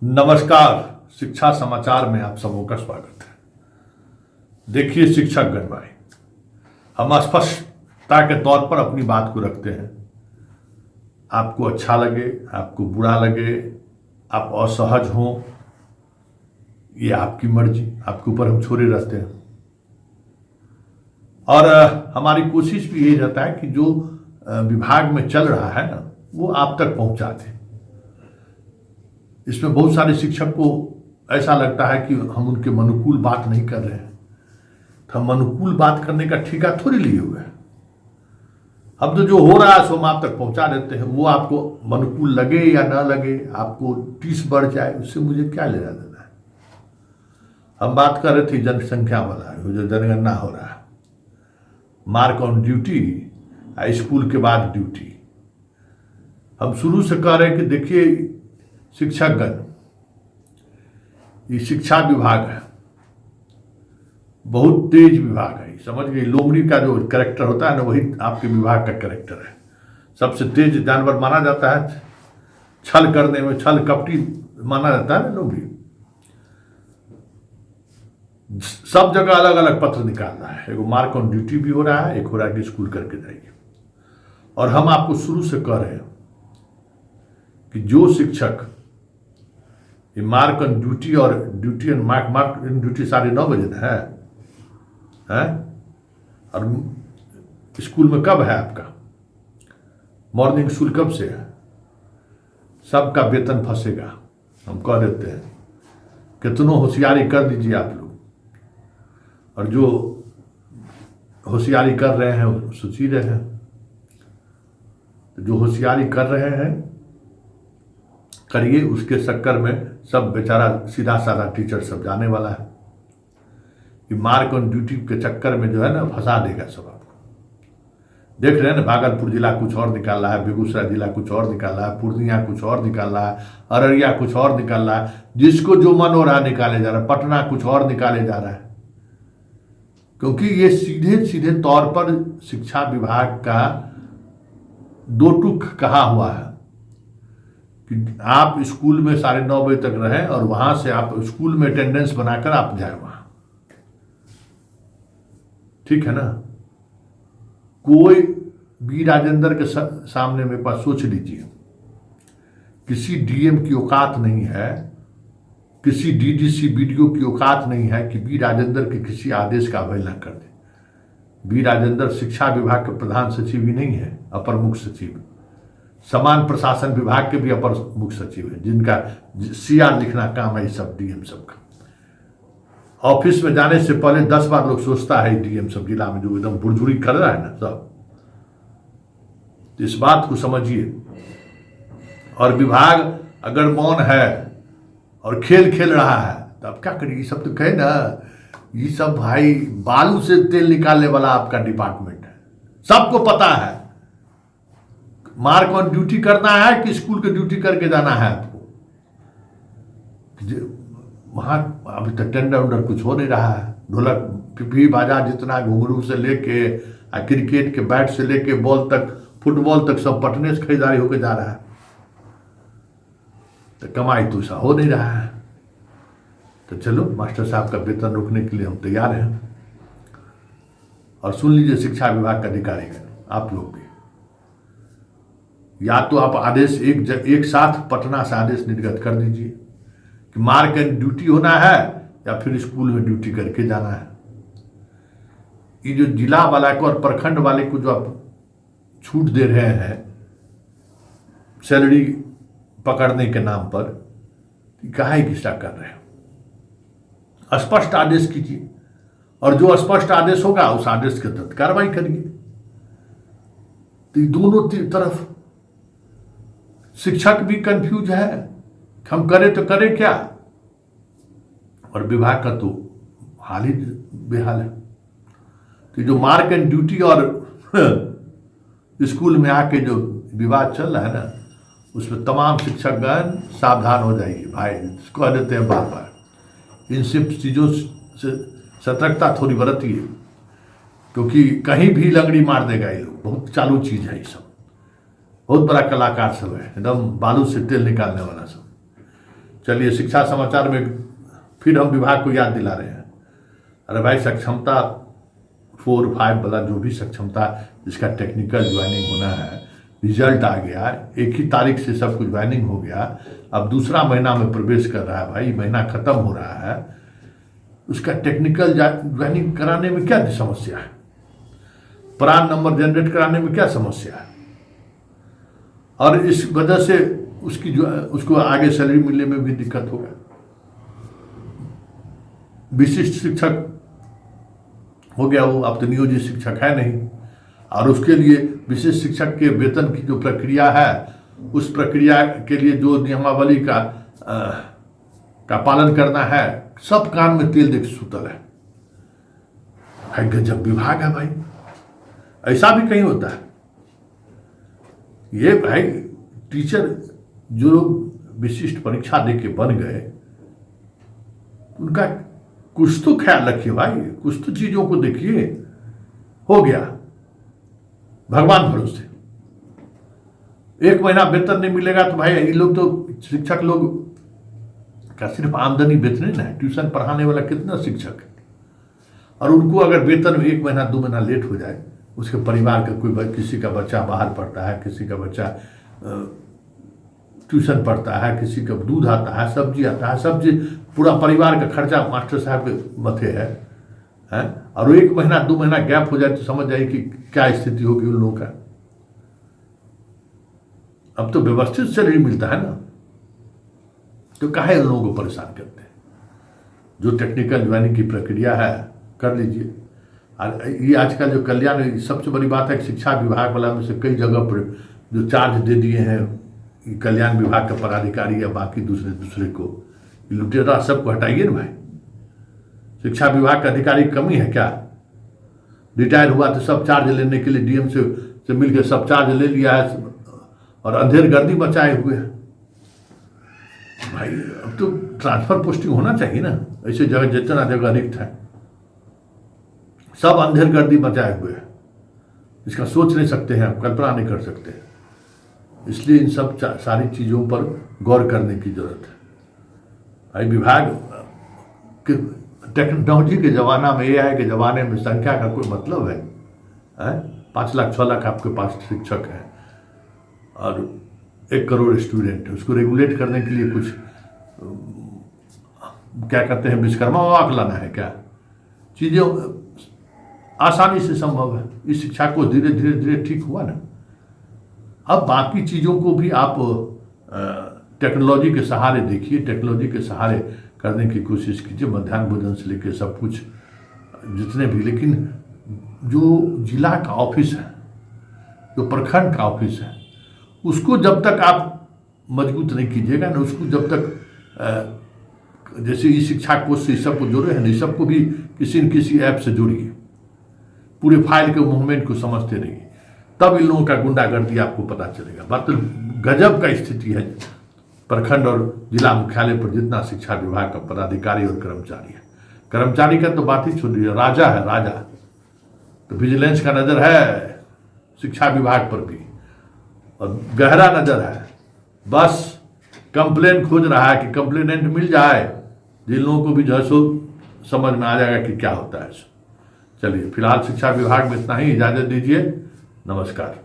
नमस्कार। शिक्षा समाचार में आप सबों का स्वागत है। देखिए शिक्षक गण भाई, हम स्पष्टता के तौर पर अपनी बात को रखते हैं। आपको अच्छा लगे, आपको बुरा लगे, आप असहज हों, ये आपकी मर्जी, आपके ऊपर हम छोड़े रहते हैं। और हमारी कोशिश भी यही रहता है कि जो विभाग में चल रहा है ना, वो आप तक पहुंचा दें। इसमें बहुत सारे शिक्षक को ऐसा लगता है कि हम उनके अनुकूल बात नहीं कर रहे हैं, तो हम अनुकूल बात करने का ठेका थोड़ी लिए हुए हैं। अब तो जो हो रहा है सो हम आप तक पहुंचा देते हैं। वो आपको अनुकूल लगे या ना लगे, आपको टीस बढ़ जाए, उससे मुझे क्या लेना देना है। हम बात कर रहे थे जनसंख्या वाला, जो जनगणना हो रहा है, मार्क ऑन ड्यूटी, स्कूल के बाद ड्यूटी। हम शुरू से कह रहे हैं कि देखिए शिक्षकगण, ये शिक्षा विभाग है, बहुत तेज विभाग है। समझ गए, लोमड़ी का जो कैरेक्टर होता है ना, वही आपके विभाग का कैरेक्टर है। सबसे तेज जानवर माना जाता है, छल करने में छल कपटी माना जाता है ना लोमड़ी। सब जगह अलग अलग पत्र निकाल रहा है। एगो मार्क ऑन ड्यूटी भी हो रहा है, एक हो रहा है कि स्कूल करके जाइए। और हम आपको शुरू से कह रहे हैं कि जो शिक्षक ये मार्क ऑन ड्यूटी और duty and mark in duty 9:30 बजे है? और स्कूल में कब है आपका मॉर्निंग स्कूल, कब से है? सबका वेतन फंसेगा। हम कह देते हैं कितनों होशियारी कर दीजिए आप लोग, और जो होशियारी कर रहे हैं सोच ही रहे हैं, जो होशियारी कर रहे हैं करिए, उसके चक्कर में सब बेचारा सीधा साधा टीचर सब जाने वाला है। कि मार्क ऑन ड्यूटी के चक्कर में जो है ना फंसा देगा सब आपको। देख रहे हैं ना, भागलपुर जिला कुछ और निकाल रहा है, बेगूसराय जिला कुछ और निकाल रहा है, पूर्णिया कुछ और निकाल रहा है, अररिया कुछ और निकाल रहा है। जिसको जो मन हो रहा है निकाले जा रहा है, पटना कुछ और निकाले जा रहा है। क्योंकि ये सीधे सीधे तौर पर शिक्षा विभाग का दो टूक कहा हुआ है कि आप स्कूल में 9:30 बजे तक रहें और वहां से आप स्कूल में अटेंडेंस बनाकर आप जाए वहां। ठीक है ना? कोई बी राजेंद्र के सामने मेरे पास सोच लीजिए, किसी डीएम की औकात नहीं है, किसी डीडीसी बीडीओ की औकात नहीं है कि बी राजेंद्र के किसी आदेश का अवहेलना कर दे। बी राजेंद्र शिक्षा विभाग के प्रधान सचिव ही नहीं है, अपर मुख्य सचिव, समान प्रशासन विभाग के भी अपर मुख्य सचिव है, जिनका सीआर लिखना काम है सब डीएम सब का। ऑफिस में जाने से पहले 10 बार लोग सोचता है डीएम सब जिला में जो एकदम बुरजुरी कर रहा है ना सब। इस बात को समझिए। और विभाग अगर मौन है और खेल खेल रहा है तो अब क्या करिए? सब तो कहे ना, ये सब भाई बालू से तेल निकालने वाला आपका डिपार्टमेंट है, सबको पता है। मार्क ऑन ड्यूटी करना है कि स्कूल की ड्यूटी करके जाना है आपको? वहां अभी तक टेंडर उंडर कुछ हो नहीं रहा है। ढोलक पिपी बाजा जितना घुंघरू से लेके क्रिकेट के बैट से लेके बॉल तक, फुटबॉल तक सब पटने से खरीदारी होकर जा रहा है। तो कमाई तो ऐसा हो नहीं रहा है। तो चलो, मास्टर साहब का वेतन रोकने के लिए हम तैयार हैं। और सुन लीजिए शिक्षा विभाग का अधिकारी, आप लोग भी, या तो आप आदेश एक साथ पटना से आदेश निर्गत कर दीजिए कि मार्क एंड ड्यूटी होना है या फिर स्कूल में ड्यूटी करके जाना है। ये जो जिला वाला को और प्रखंड वाले को जो आप छूट दे रहे हैं सैलरी पकड़ने के नाम पर, काहे किस्सा कर रहे हैं? स्पष्ट आदेश कीजिए, और जो स्पष्ट आदेश होगा उस आदेश के तहत कार्रवाई करिए। तो दोनों तरफ शिक्षक भी कंफ्यूज है, हम करें तो करें क्या, और विभाग का तो हाल ही बेहाल है। तो जो मार्क एंड ड्यूटी और स्कूल में आके जो विवाद चल रहा है ना, उसमें तमाम शिक्षकगण सावधान हो जाइए भाई। कह देते हैं बार बार, इन सब चीज़ों से सतर्कता थोड़ी बरतिए, क्योंकि कहीं भी लंगड़ी मार देगा ये लोग। बहुत चालू चीज़ है ये सब, बहुत बड़ा कलाकार सब है, एकदम बालू से तेल निकालने वाला सब। चलिए शिक्षा समाचार में फिर हम विभाग को याद दिला रहे हैं। अरे भाई सक्षमता 4-5 वाला जो भी सक्षमता जिसका टेक्निकल ज्वाइनिंग होना है, रिजल्ट आ गया, एक ही तारीख से सब कुछ ज्वाइनिंग हो गया, अब दूसरा महीना में प्रवेश कर रहा है, भाई महीना खत्म हो रहा है, उसका टेक्निकल ज्वाइनिंग कराने में क्या समस्या है? प्रान नंबर जनरेट कराने में क्या समस्या है? और इस वजह से उसको आगे सैलरी मिलने में भी दिक्कत होगा। विशिष्ट शिक्षक हो गया वो, अब तो नियोजित शिक्षक है नहीं, और उसके लिए विशिष्ट शिक्षक के वेतन की जो प्रक्रिया है, उस प्रक्रिया के लिए जो नियमावली का पालन करना है, सब कान में तेल देख सुतल है। भाई गजब विभाग है भाई, ऐसा भी कहीं होता है? ये भाई टीचर जो लोग विशिष्ट परीक्षा दे के बन गए, उनका कुछ तो ख्याल रखिए भाई, कुछ तो चीजों को देखिए। हो गया भगवान भरोसे, 1 महीना वेतन नहीं मिलेगा तो भाई ये लोग तो शिक्षक लोग का सिर्फ आमदनी बेचने ना है, ट्यूशन पढ़ाने वाला कितना शिक्षक है, और उनको अगर वेतन 1 महीना 2 महीना लेट हो जाए, उसके परिवार का कोई किसी का बच्चा बाहर पढ़ता है, किसी का बच्चा ट्यूशन पढ़ता है, किसी का दूध आता है, सब्जी आता है, सब्जी पूरा परिवार का खर्चा मास्टर साहब के मथे है, और 1 महीना 2 महीना गैप हो जाए तो समझ जाइए कि क्या स्थिति होगी उन लोगों का। अब तो व्यवस्थित सैलरी मिलता है ना, तो काहे उन लोगों को परेशान करते हैं? जो टेक्निकल ज्वाइनिंग की प्रक्रिया है कर लीजिए। और ये आजकल जो कल्याण, सबसे बड़ी बात है कि शिक्षा विभाग वाला में से कई जगह पर जो चार्ज दे दिए हैं कल्याण विभाग का पदाधिकारी या बाकी दूसरे को, लुटेरा सबको हटाइए ना भाई। शिक्षा विभाग का अधिकारी कमी है क्या? रिटायर हुआ तो सब चार्ज लेने के लिए डीएम से मिलकर सब चार्ज ले लिया है और अंधेर गर्दी मचाए हुए हैं। भाई अब तो ट्रांसफर पोस्टिंग होना चाहिए ना, ऐसे जगह जितना जगह रिक्त है सब अंधेर गर्दी मचाए हुए हैं, इसका सोच नहीं सकते हैं, कल्पना नहीं कर सकते। इसलिए इन सब सारी चीज़ों पर गौर करने की जरूरत है। भाई विभाग के टेक्नोलॉजी के ज़माना में, AI के ज़माने में संख्या का कोई मतलब है? 5 लाख 6 लाख आपके पास शिक्षक हैं और 1 करोड़ स्टूडेंट है, उसको रेगुलेट करने के लिए कुछ क्या कहते हैं विश्वकर्मा वाक लाना है क्या? चीज़ें आसानी से संभव है। इस शिक्षा को धीरे धीरे ठीक हुआ ना। अब बाकी चीज़ों को भी आप टेक्नोलॉजी के सहारे देखिए, टेक्नोलॉजी के सहारे करने की कोशिश कीजिए, मध्याह्न भोजन से लेकर सब कुछ जितने भी। लेकिन जो जिला का ऑफिस है, जो प्रखंड का ऑफिस है, उसको जब तक आप मजबूत नहीं कीजिएगा ना, उसको जब तक जैसे ई शिक्षा कोष से सबको जोड़े हैं ना, सबको भी किसी न किसी ऐप से जोड़िए, पूरे फाइल के मूवमेंट को समझते रहिए, तब इन लोगों का गुंडागर्दी आपको पता चलेगा। बात गजब का स्थिति है प्रखंड और जिला मुख्यालय पर जितना शिक्षा विभाग का पदाधिकारी और कर्मचारी है। कर्मचारी का तो बात ही छोड़िए, राजा है राजा। तो विजिलेंस का नज़र है शिक्षा विभाग पर भी, और गहरा नज़र है। बस कंप्लेन खोज रहा है कि कंप्लेनेंट मिल जाए, जिन लोगों को भी जो है सो समझ में आ जाएगा कि क्या होता है। चलिए फिलहाल शिक्षा विभाग में इतना ही, इजाज़त दीजिए, नमस्कार।